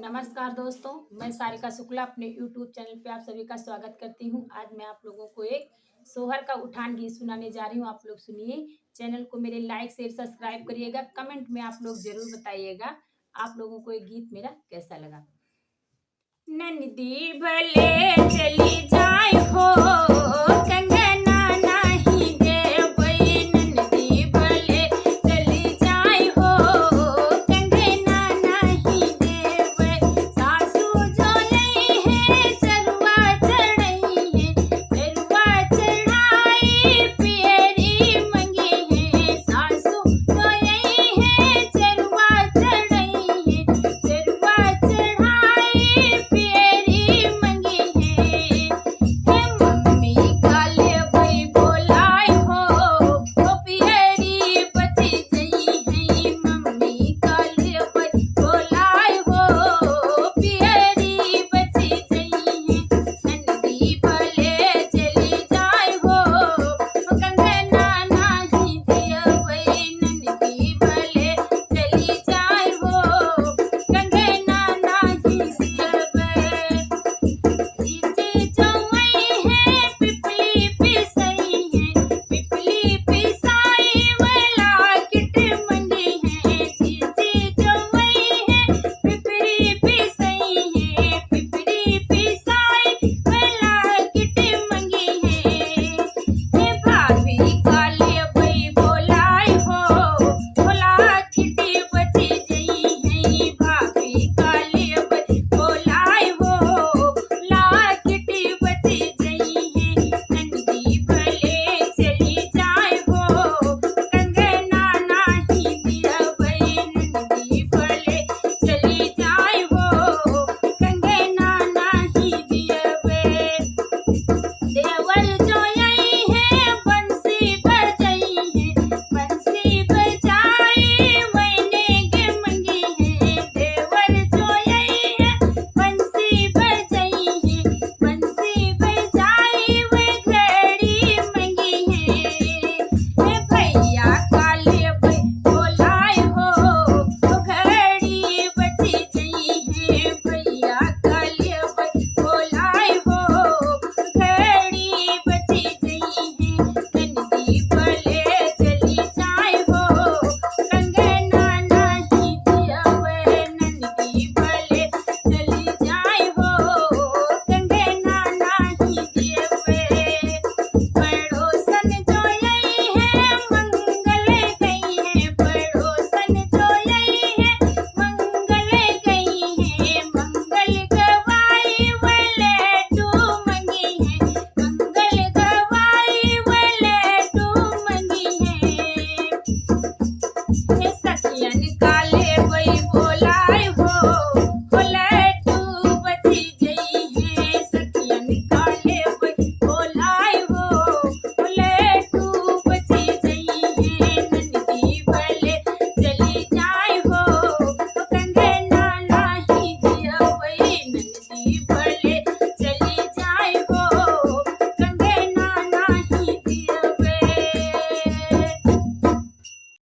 नमस्कार दोस्तों, मैं सारिका शुक्ला अपने YouTube चैनल पे आप सभी का स्वागत करती हूँ। आज मैं आप लोगों को एक सोहर का उठान गीत सुनाने जा रही हूँ। आप लोग सुनिए। चैनल को मेरे लाइक शेयर सब्सक्राइब करिएगा। कमेंट में आप लोग जरूर बताइएगा आप लोगों को ये गीत मेरा कैसा लगा। नंदी भले चली जाए हो